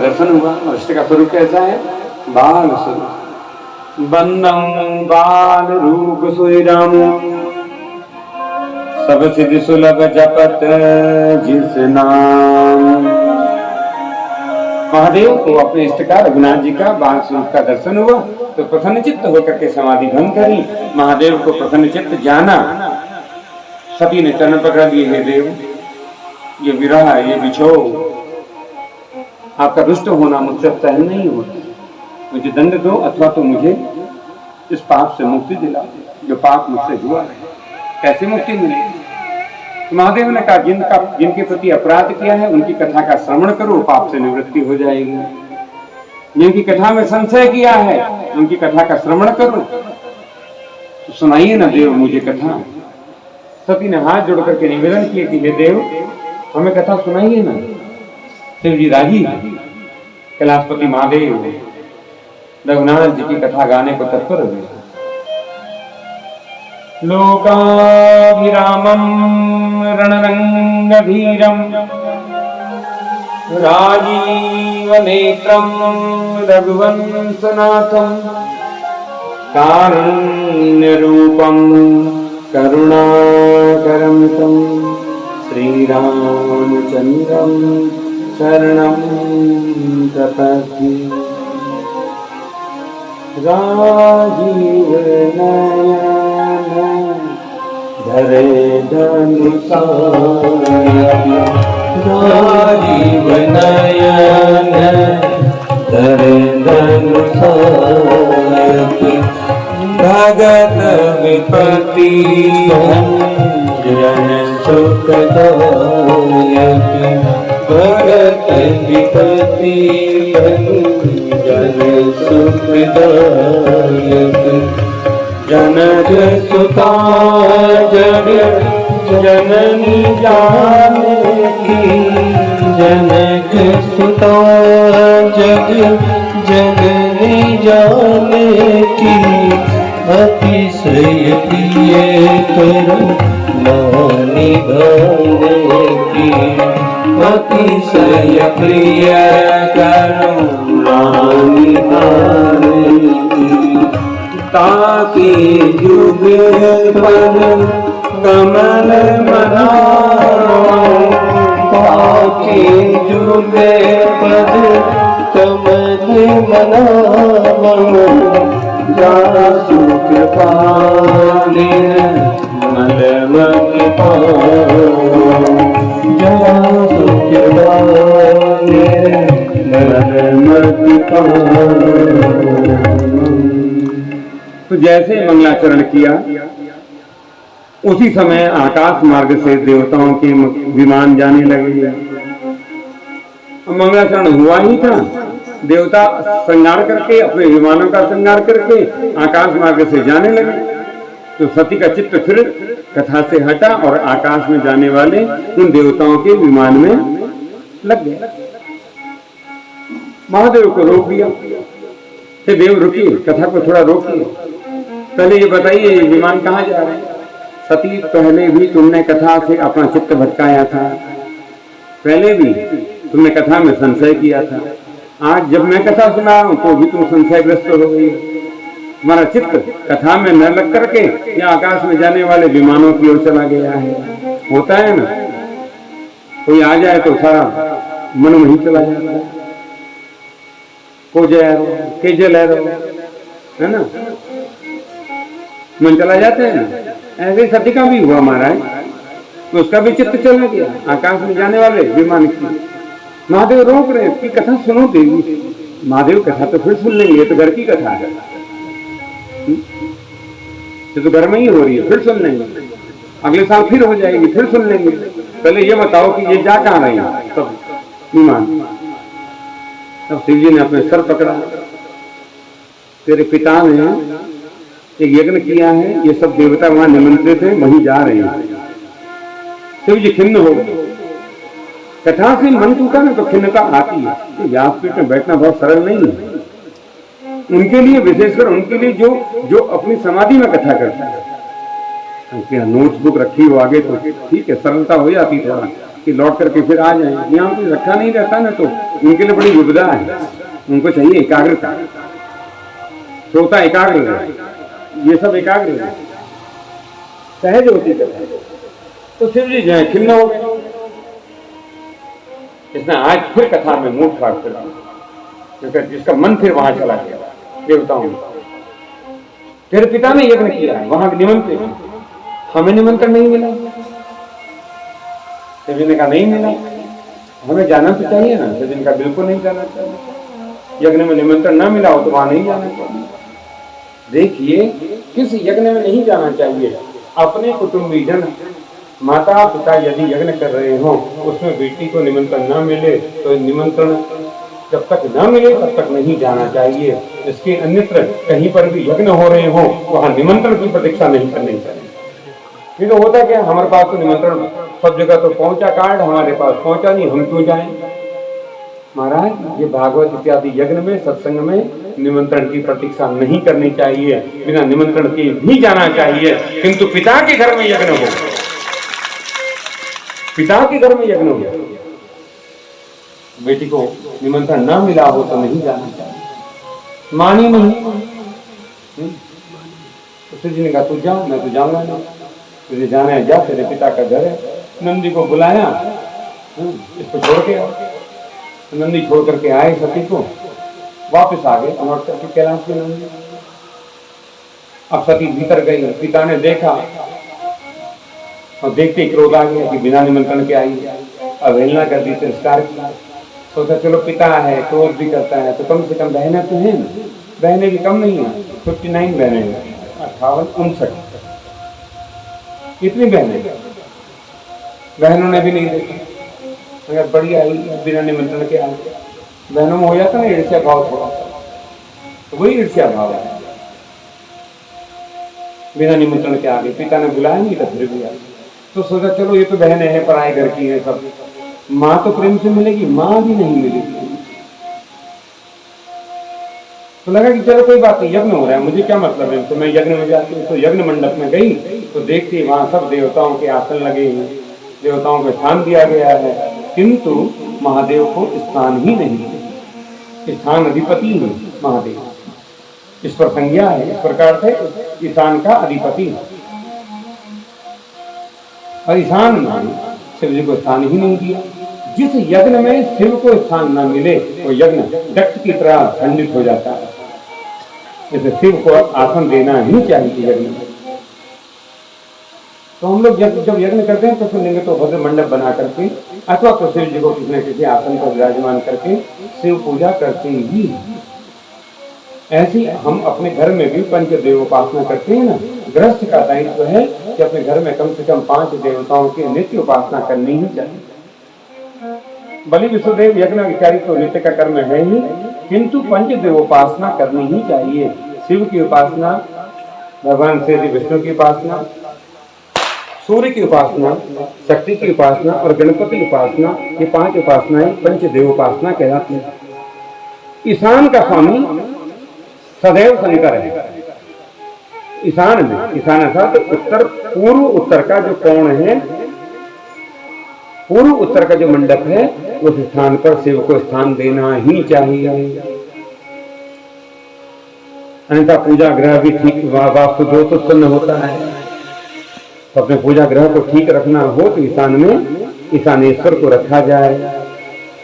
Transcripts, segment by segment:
दर्शन हुआ। और इष्ट का स्वरूप कैसा है? बाल स्वरूप। बंदम बाल रूप सोई राम, सब सिद्धि सुलभ जपत जिस नाम। महादेव को अपने इष्ट का, रघुनाथ जी का बाल स्वरूप का दर्शन हुआ तो प्रसन्न चित्त होकर के समाधि भंग करी। महादेव को प्रसन्न चित्त जाना। सती ने चरण पकड़ लिए, हे देव, ये विरह, ये बिछोह, आपका दुष्ट होना मुझसे सहन नहीं होता। मुझे दंड दो अथवा तो मुझे इस पाप से मुक्ति दिला दो जो पाप मुझसे हुआ है। कैसे मुक्ति मिलेगी? तो महादेव ने कहा, जिनके प्रति अपराध किया है उनकी कथा का श्रवण करो, पाप से निवृत्ति हो जाएगी। जिनकी कथा में संशय किया है उनकी कथा का श्रवण करो। तो सुनाइए ना देव मुझे कथा। सती ने हाथ जोड़ करके निवेदन किए कि हे देव, हमें कथा सुनाइए ना। शिव जी राजी है। कैलाशपति महादेव रघुनाथ जी की कथा गाने को तत्पर हुए। लोकाभिरामं रणरंगधीरं राजीवनेत्रं रघुवंशनाथं कारुण्यरूपं करुणाकरं तं श्रीरामचन्द्रं शरणं प्रपद्ये। राजीवनयन धरे धनुषायति, राजीवनयन धरे धनुषायति, भगत विपत्ति भंजन सुखदायति, भगत विपत्ति भंजन सुखदायति। जनक सुता जग जननी जानकी, जनक सुता जग जननी जानकी, अतिशय प्रिय करुणानि की, अतिशय प्रिय करुणानि की। ताकि जुग पद कमल मनाओ, ताकि जुग पद कमल मनाओ, जासु कृपाले मलमति पाओ, जासु कृपाले मलमति पाओ। तो जैसे मंगलाचरण किया उसी समय आकाश मार्ग से देवताओं के विमान जाने लगे। मंगलाचरण हुआ ही था, देवता श्रृंगार करके अपने विमानों का श्रृंगार करके आकाश मार्ग से जाने लगे। तो सती का चित्त फिर कथा से हटा और आकाश में जाने वाले उन देवताओं के विमान में लग गया। महादेव को रोक दिया, हे देव रुकिए, कथा को थोड़ा रोकिए, पहले ये बताइए ये विमान कहाँ जा रहे हैं। सती, पहले भी तुमने कथा से अपना चित्त भटकाया था, पहले भी तुमने कथा में संशय किया था। आज जब मैं कथा सुना रहा हूं तो भी तुम संशयग्रस्त हो गई। तुम्हारा चित्त कथा में न लग करके या आकाश में जाने वाले विमानों की ओर चला गया है। होता है ना, कोई आ जाए तो सारा मन वहीं चला जाता है। को जय के जल है ना, मन चला जाता है ना। ऐसे सती का भी हुआ महाराज, तो उसका भी चित्त चला गया आकाश में जाने वाले विमान की। महादेव रोक रहे कि कथा सुनो देवी। महादेव कथा तो फिर सुन लेंगे, ये तो घर की कथा है, ये तो घर में ही हो रही है, फिर सुन लेंगे, अगले साल फिर हो जाएगी, फिर सुन लेंगे। पहले ये बताओ कि ये जा कहाँ रही है सब विमान। तब शिव जी ने अपने सर पकड़ा, तेरे पिता ने एक यज्ञ किया है, ये सब देवता वहां निमंत्रित है, वहीं जा रहे हैं। शिव जी खिन्न हो गए। कथा से मन टूटा ना तो खिन्नता आती है। तो व्यासपीठ में बैठना बहुत सरल नहीं है उनके लिए, विशेषकर उनके लिए जो अपनी समाधि में कथा करता है। नोट्स बुक रखी हो आगे तो ठीक है, सरलता हो जाती थोड़ा, कि लौट करके फिर आ जाए। यहाँ तो रखा नहीं रहता ना, तो उनके लिए बड़ी विपदा है। उनको चाहिए एकाग्रता, श्रोता एकाग्र रहे, ये सब एकाग्र रहे, सहज होती कथा। तो शिव जी जो है खिन्न हो गए। इसने आज फिर कथा में मुंह फाड़ कर दिया, जिसका मन फिर वहां चला गया देवताओं में। फिर पिता ने यज्ञ किया, वहां निमंत्रण, हमें निमंत्रण नहीं मिला। शिव जी ने कहा नहीं मिला, हमें जाना तो चाहिए ना। शिव जी ने कहा बिल्कुल नहीं जाना चाहिए, यज्ञ में निमंत्रण ना मिला हो तो वहां नहीं जाना चाहिए। देखिए किस यज्ञ में नहीं जाना चाहिए। अपने कुटुंबी जन, माता पिता यदि यज्ञ कर रहे हो, उसमें बेटी को निमंत्रण ना मिले तो निमंत्रण जब तक ना मिले तब तक नहीं जाना चाहिए। इसके अन्यत्र कहीं पर भी यज्ञ हो रहे हो, वहां निमंत्रण की प्रतीक्षा नहीं करनी चाहिए। ये तो होता क्या, हमारे पास तो निमंत्रण सब जगह तो पहुंचा कार्ड, हमारे पास पहुंचा नहीं, हम क्यों जाएं। महाराज ये भागवत इत्यादि यज्ञ में, सत्संग में निमंत्रण की प्रतीक्षा नहीं करनी चाहिए, बिना निमंत्रण के भी जाना चाहिए। किंतु पिता के घर में यज्ञ हो, पिता के घर में यज्ञ हो, बेटी को निमंत्रण ना मिला हो तो नहीं जाना चाहिए। मानी नहीं। तो शिव जी ने कहा तू जा, मैं तो जाऊंगा नहीं, तुझे जाना है जा, तेरे पिता का घर है। नंदी को बुलाया, इसको छोड़ के आओ। नंदी छोड़ करके आए सती को, वापस आ गए लौट करके कैलाश में नंदी। अब सती भीतर गई, पिता ने देखा और देखते ही क्रोध आ गया कि बिना निमंत्रण के आई, अवहेलना कर दी, तिरस्कार किया। सोचा चलो पिता है, क्रोध भी करता है, तो कम से कम बहनें तो हैं ना, बहनें भी कम नहीं है, 59 बहनें हैं, 58 कितनी बहनें, बहनों ने भी नहीं देखा। अगर बड़ी आई बिना निमंत्रण के आई, बहनों में हो जाता ना ईर्ष्या भाव थोड़ा सा, तो वही ईर्ष्या भाव है। बिना निमंत्रण के आ गए, पिता ने बुलाया नहीं तो फिर भी आ गए। तो सोचा चलो ये तो बहनें हैं, पराए घर की है सब, माँ तो प्रेम से मिलेगी, माँ भी नहीं मिलेगी। तो लगा कि चलो कोई बात नहीं, यज्ञ हो रहा है, मुझे क्या मतलब है। तो मैं यज्ञ में जाती हूँ। तो यज्ञ मंडप में गई तो देखती वहां सब देवताओं के आसन लगे हैं, देवताओं को स्थान दिया गया है, किंतु महादेव को स्थान ही नहीं। स्थान अधिपति है महादेव, इस पर संज्ञा है, इस प्रकार से ईशान का अधिपति है। और ईशान में शिव जी को स्थान ही नहीं दिया। जिस यज्ञ में शिव को स्थान न मिले वो यज्ञ दक्ष की तरह खंडित हो जाता है। जैसे शिव को आसन देना ही चाहिए यज्ञ में। तो हम लोग जब यज्ञ करते हैं तो सुनेंगे तो भद्र मंडप बना करके अथवा तो शिव जी को किसी न किसी आसन पर विराजमान करके शिव पूजा करते ही। ऐसी हम अपने घर में भी पंचदेव उपासना करते हैं ना। गृहस्थ का दायित्व है कि अपने घर में कम से कम 5 देवताओं की नित्य उपासना करनी ही चाहिए। बलि विष्णुदेव यज्ञ इत्यादि तो नित्य का कर्म है ही, किंतु पंचदेव उपासना करनी ही चाहिए। शिव की उपासना, भगवान श्री विष्णु की उपासना, सूर्य की उपासना, शक्ति की उपासना और गणपति उपासना, ये 5 उपासनाएं पंचदेव उपासना कहलाती है। ईशान का स्वामी सदैव शंकर है। ईशान में, ईशान अर्थात उत्तर, पूर्व उत्तर का जो कोण है, पूर्व उत्तर का जो मंडप है, उस स्थान पर शिव को स्थान देना ही चाहिए। अन्यथा पूजा ग्रह भी ठीक वास्तु दोष उत्पन्न होता है। तो अपने पूजा ग्रह को ठीक रखना हो तो ईशान में ईशानेश्वर को रखा जाए।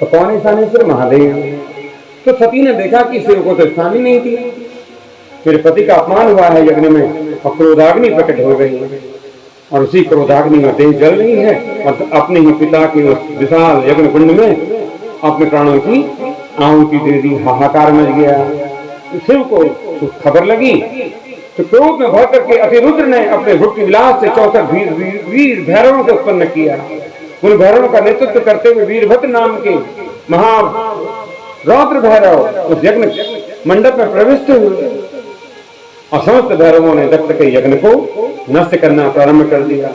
तो कौन ईशानेश्वर? महादेव। तो सती ने देखा कि शिव को तो स्थान ही नहीं दिया। मेरे पति का अपमान हुआ है यज्ञ में, और क्रोधाग्नि प्रकट हो गई है, और उसी क्रोधाग्नि में देह जल रही है, और अपने ही पिता के उस विशाल यज्ञ कुंड में अपने प्राणों की आहुति दे दी। हाहाकार मच गया। शिव को खबर लगी तो क्रोध में भर करके अतिरुद्र ने अपने भुक्ति विलास से 64 वीर भैरवों को उत्पन्न किया। उन भैरवों का नेतृत्व करते हुए वीरभद्र नाम के महा रौद्र भैरव उस यज्ञ मंडप में प्रविष्ट हुए, और समस्त भैरवों ने दत्त के यज्ञ को नष्ट करना प्रारंभ कर दिया।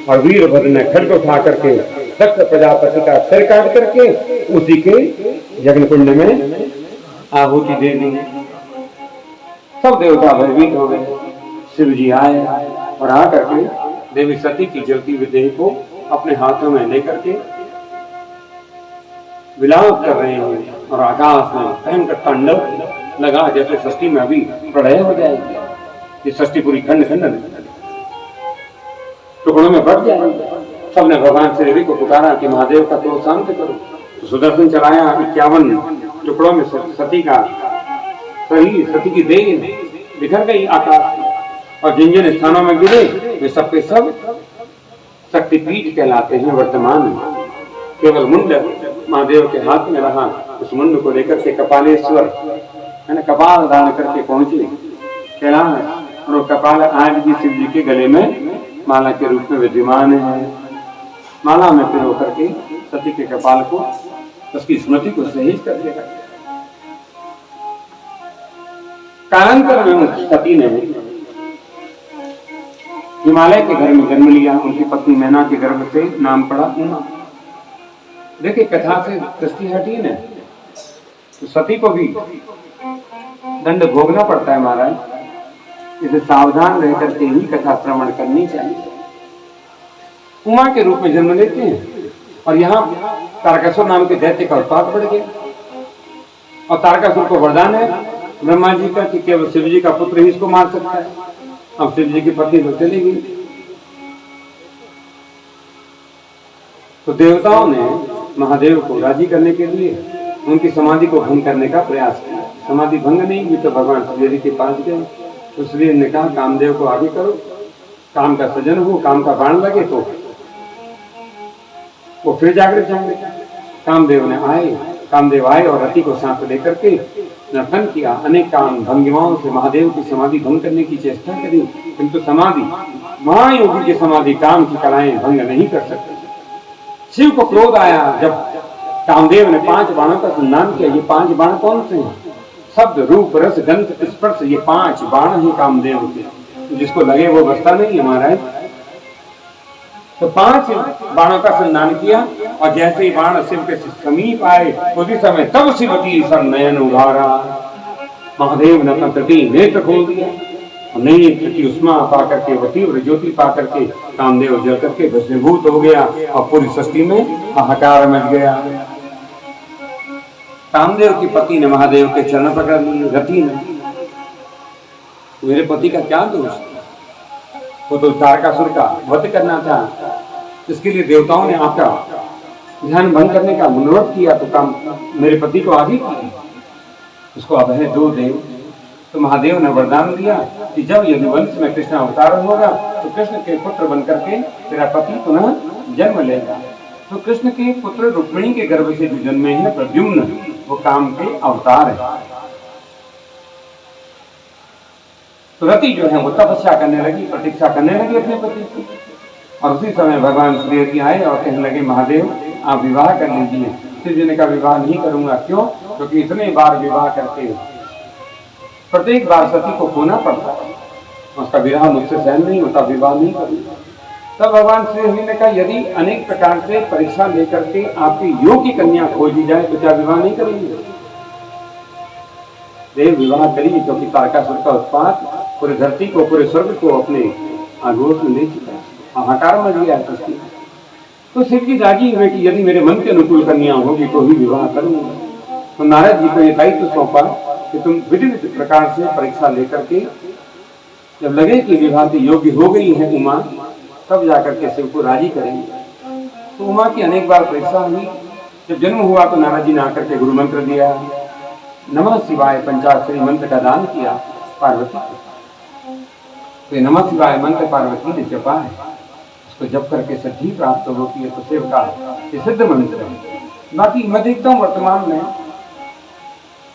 और वीरभद्र ने खड्ग उठा करके दक्ष प्रजापति का सिर काट करके उसी के यज्ञ कुंड में आहुति दे दी। सब देवता भयभीत हो गए। शिव जी आए और आकर के देवी सती की जलती हुई देह को अपने हाथों में लेकर के विलाप कर रहे हैं और आकाश में भयंकर तांडव लगा, जैसे षष्ठी में अभी प्रलय हो जाएगी, ये षष्ठी पूरी खंड खंड टुकड़ों में बढ़ जाएगी। सबने भगवान श्री हरि को पुकारा कि महादेव का क्रोध शांत करो। तो सुदर्शन चलाया 51 टुकड़ों में सती का शरीर, सती की देह बिखर गई आकाश में, और जिन जिन स्थानों में गिरे वे सब के सब शक्तिपीठ कहलाते हैं। वर्तमान में केवल मुंड महादेव के हाथ में रहा, उस मुंड को लेकर के कपालेश्वर है ना, कपाल धारण करके पहुंचे कैलाश, और कपाल आज भी शिव जी के गले में माला के रूप में विद्यमान है। माला में पिरो करके सती के कपाल को, उसकी स्मृति को सहेज कर दिया। कालांतर में सती ने हिमालय के घर में जन्म लिया। उनकी पत्नी मैना के गर्भ से नाम पड़ा उमा। देखिए कथा से दृष्टि हटी ना, तो सती को भी दंड भोगना पड़ता है महाराज। इसे सावधान रह करके ही कथा श्रवण करनी चाहिए। उमा के रूप में जन्म लेते हैं, और यहाँ तारकासुर नाम के दैत्य का उत्पात बढ़ गया, और तारकासुर को वरदान है ब्रह्मा जी का कि केवल शिव जी का पुत्र ही इसको मार सकता है। अब शिव जी की पत्नी तो चली गई, तो देवताओं ने महादेव को राजी करने के लिए उनकी समाधि को भंग करने का प्रयास किया। समाधि भंग नहीं हुई तो भगवान श्री के पास गए, इसलिए ने कहा कामदेव को आगे करो, काम का सृजन हो, काम का बाण लगे तो वो फिर जागृत जाएंगे। कामदेव आए और रति को साथ लेकर के नर्तन किया। अनेक काम भंगिमाओं से महादेव की समाधि भंग करने की चेष्टा करी, किंतु समाधि महायोगी की समाधि काम की कलाएं भंग नहीं कर सकती। शिव को क्रोध आया जब कामदेव ने 5 बाणों का संधान किया। ये 5 बाण कौन से हैं? शब्द, रूप, रस, गंध, स्पर्श, ये 5 बाण ही कामदेव के, जिसको लगे वो बसता नहीं हमारा। तो 5 बाणों का संधान किया, और जैसे ही बाण शिव के समीप आए उसी समय तब शिवती सर नयन उघारा। महादेव ने अपना तटी नेत्र खोल दिया, और नेत्र की उष्मा पा करके, वो तीव्र ज्योति पा करके कामदेव जल करके भस्मीभूत हो गया, और पूरी सृष्टि में हाहाकार मच गया। कामदेव की पति ने महादेव के चरण पकड़ लिए। रति ने, मेरे पति का क्या दोष? वो तो तारकासुर का वध करना था, इसके लिए देवताओं ने आपका ध्यान भंग करने का मनोरथ किया, तो काम मेरे पति को आगे किया, उसको अभय दो देव। तो महादेव ने वरदान दिया कि जब यदुवंश में कृष्ण अवतार होगा तो कृष्ण के पुत्र बनकर के तेरा पति पुनः जन्म लेगा। तो कृष्ण के पुत्र रुक्मिणी के गर्भ से जो जन्मे हैं प्रद्युम्न, वो काम के अवतार है। तो रति जो है वो तपस्या करने लगी, प्रतीक्षा करने लगी अपने पति की, और उसी समय भगवान श्री हरि आए और कहने लगे महादेव आप विवाह कर लीजिए। शिव जी ने कहा विवाह नहीं करूंगा। क्यों? क्योंकि इतने बार विवाह करके प्रत्येक बार सती को खोना पड़ता है, उसका विवाह मुझसे सहन नहीं होता, विवाह नहीं करूंगा। तब भगवान श्री हरि ने कहा यदि अनेक प्रकार से परीक्षा लेकर के आपकी योग्य कन्या खोजी जाए तो क्या विवाह नहीं करेंगे? देव विवाह करिए, क्योंकि तारकासुर का उत्पात पूरी धरती को, पूरे स्वर्ग को अपने आगोश में ले चुका है, हाहाकार मच गया है। तो शिव जी राजी हुए कि यदि मेरे मन के अनुकूल कन्या होगी तो ही विवाह करूंगा। तो नारद जी को ये दायित्व सौंपा कि तुम विधिवत प्रकार से परीक्षा लेकर के जब लगे कि विवाह की योग्य हो गई है उमा, तब जाकर के शिव को राजी करेंगे। तो उमा की अनेक बार परीक्षा हुई। जब जन्म हुआ तो नारद जी ने आकर के गुरु मंत्र दिया, नमः शिवाय पंचाक्षरी मंत्र का दान किया पार्वती को। तो नमः शिवाय मंत्र पार्वती ने जपा है, उसको जप करके सिद्धि प्राप्त होती है। तो शिव का ये सिद्ध मंत्र है। बाकी मैं देखता हूँ वर्तमान में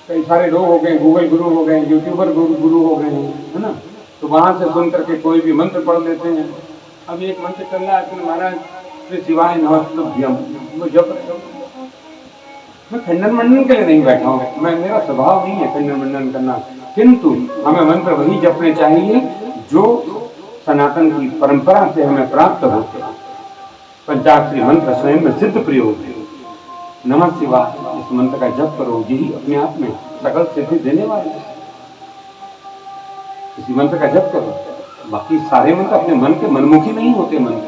कई सारे लोग हो गए, गूगल गुरु हो गए, यूट्यूबर गुरु हो गए हैं, है ना। तो वहां से सुन करके कोई भी मंत्र पढ़ लेते हैं। अब एक मंत्र चल रहा है महाराज श्री शिवाय नमस्तुभ्यम, वो जप रहे। मैं खंडन मंडन के लिए नहीं बैठा हूँ, मेरा स्वभाव नहीं है खंडन मंडन करना, किंतु हमें मंत्र वही जपने चाहिए जो सनातन की परंपरा से हमें प्राप्त होते हैं। पंचाक्षरी मंत्र स्वयं में सिद्ध प्रयोग है। नमः शिवाय इस मंत्र का जप करो, यही अपने आप में सकल सिद्धि देने वाले है। इसी मंत्र का जप करो। बाकी सारे मंत्र अपने मन के मनमुखी नहीं होते, मंत्र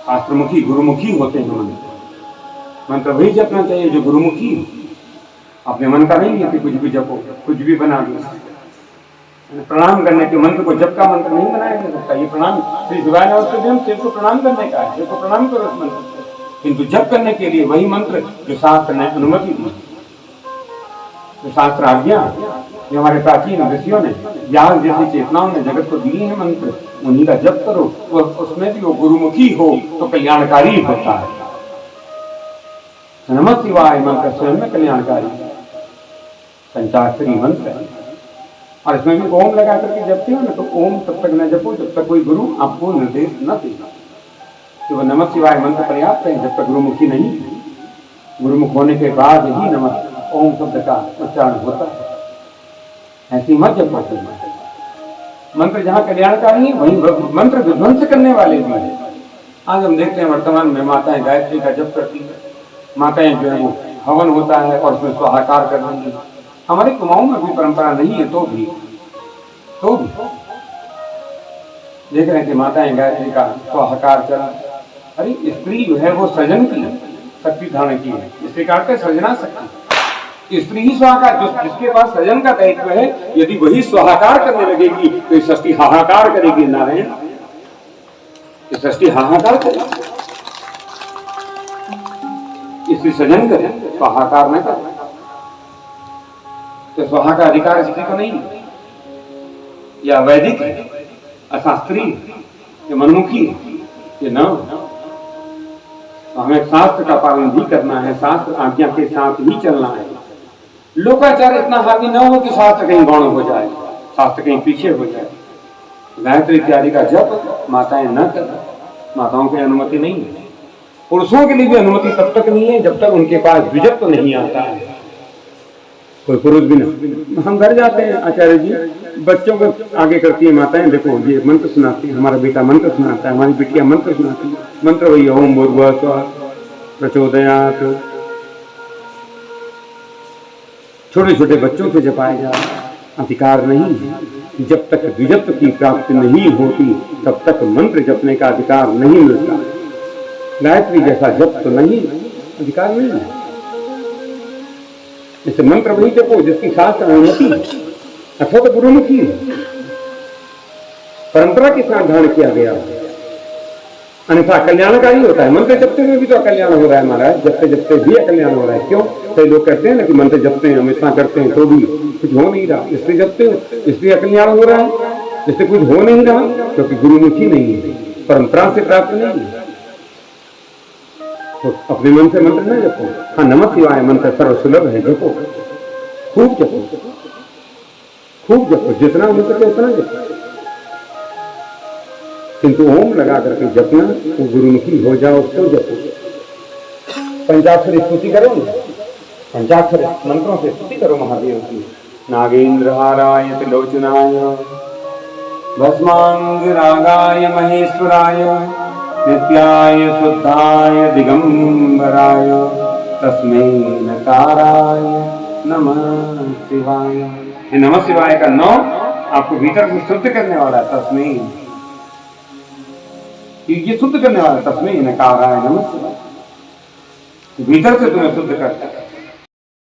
शास्त्रमुखी गुरुमुखी होते हैं मंत्र। मंत्र वही जपना चाहिए जो गुरुमुखी हो। अपने मन का नहीं है कि कुछ भी जपो, कुछ भी बना दो। प्रणाम करने के मंत्र को जप का मंत्र नहीं बनाया जा सकता। ये प्रणाम श्री शिवाय नमस्तुभ्यम सिर को प्रणाम करने का है, सिर को प्रणाम करो उस मंत्र से। किंतु जप करने के लिए वही मंत्र जो शास्त्र ने अनुमति दी, जो शास्त्र आज्ञा, जो हमारे प्राचीन ऋषियों ने, व्यास जैसी चेतनाओं ने जगत को दिए हैं मंत्र, उन्हीं का जप करो। उसमें भी वो गुरुमुखी हो तो कल्याणकारी होता है। नमः शिवाय मंत्र स्वयं में कल्याणकारी है, पंचाक्षरी मंत्र है। और इसमें भी ओम लगा करके जपते हो ना, तो ओम तब तक न जपो जब तक कोई गुरु आपको निर्देश न देगा। तो वह नमः शिवाय मंत्र पर्याप्त है जब तक गुरुमुखी नहीं। गुरुमुख होने के बाद ही नमः ओम शब्द का उच्चारण होता है। ऐसी मत जपो मंत्र। जहाँ कल्याणकारी है वही मंत्र विध्वंस करने वाले भी है। आज हम देखते हैं वर्तमान में माताएं गायत्री का जप करती है, माताएं जो है वो हवन होता है और उसमें स्वाहाकार कर रही है। हमारे कुमाऊं में भी परंपरा नहीं है तो भी देख रहे हैं कि माताएं गायत्री का स्वाहाकार करा। अरे स्त्री जो है वो सृजन की शक्ति धारण की है, इस प्रकार का सृजना शक्ति स्त्री ही स्वाहाकार, जो जिसके पास सृजन का दायित्व है, यदि वही स्वाहाकार करने लगेगी तो सृष्टि हाहाकार करेगी। नारायण, सृष्टि हाहाकार करेगी। स्त्री सृजन करे, स्वाहाकार न करे। तो स्वाहा का अधिकार स्त्री को नहीं है। या वैदिक है, अशास्त्रीय, ये मनमुखी है, ये न। तो हमें शास्त्र का पालन भी करना है, शास्त्र आज्ञा के साथ ही चलना है। लोकाचार इतना हावी न हो कि शास्त्र कहीं गौण हो जाए, शास्त्र कहीं पीछे हो जाए। गायत्री इत्यादि का जप माताएं न करें, माताओं की अनुमति नहीं है। पुरुषों के लिए भी अनुमति तब तक नहीं है जब तक उनके पास विजय तो नहीं आता है। कोई पुरुष भी ना, हम घर जाते हैं आचार्य जी, बच्चों को आगे करती है माताएं, देखो ये मंत्र सुनाती है, हमारा बेटा मंत्र सुनाता है, हमारी बिटिया मंत्र सुनाती है। मंत्र वही ओम भूर्भुवः स्वः प्रचोदयात्। छोटे छोटे बच्चों से जपाया जा अधिकार नहीं है। जब तक द्विजत्व की प्राप्ति नहीं होती तब तक मंत्र जपने का अधिकार नहीं मिलता। गायत्री जैसा जप तो नहीं, अधिकार नहीं है। इसे मंत्र वही जपो जिसकी शास्त्र अनुमति है, अथवा तो गुरुमुखी है, परंपरा के साथ धारण किया गया है, अन्यथा कल्याणकारी होता है। मंत्र जपते हुए भी तो अकल्याण हो रहा है महाराज, जपते जपते भी अकल्याण हो रहा है। क्यों? कई लोग कहते हैं ना कि मंत्र जपते हैं, हम इतना करते हैं तो भी कुछ हो नहीं रहा, इसलिए जपते हो, इसलिए अकल्याण हो रहा है। इससे कुछ हो नहीं रहा क्योंकि गुरुमुखी नहीं है, परंपरा से प्राप्त नहीं है। तो अपने मन से मंत्र न जपो। हाँ, नमः शिवाय मंत्र सर्वसुलभ है, जपो, खूब जपो, खूब जपो, जितना हो सके उतना जपो। किंतु ओम लगा करके जपना, वो गुरुमुखी हो जाओ तो जपो। पंचाक्षरी स्तुति करो, पंचाक्षरी मंत्रों से स्तुति करो महादेव की। नागेंद्र हाराय त्रिलोचनाय भस्मांग रागाय महेश्वराय नित्याय शुद्धाय दिगंबराय तस्मै नकाराय नमः शिवाय। ये नमः शिवाय का नौ आपको भीतर से शुद्ध करने वाला है। तस्मै, ये शुद्ध करने वाला, तस्मै नकाराय नमः शिवाय, भीतर से तुम्हें शुद्ध करता है।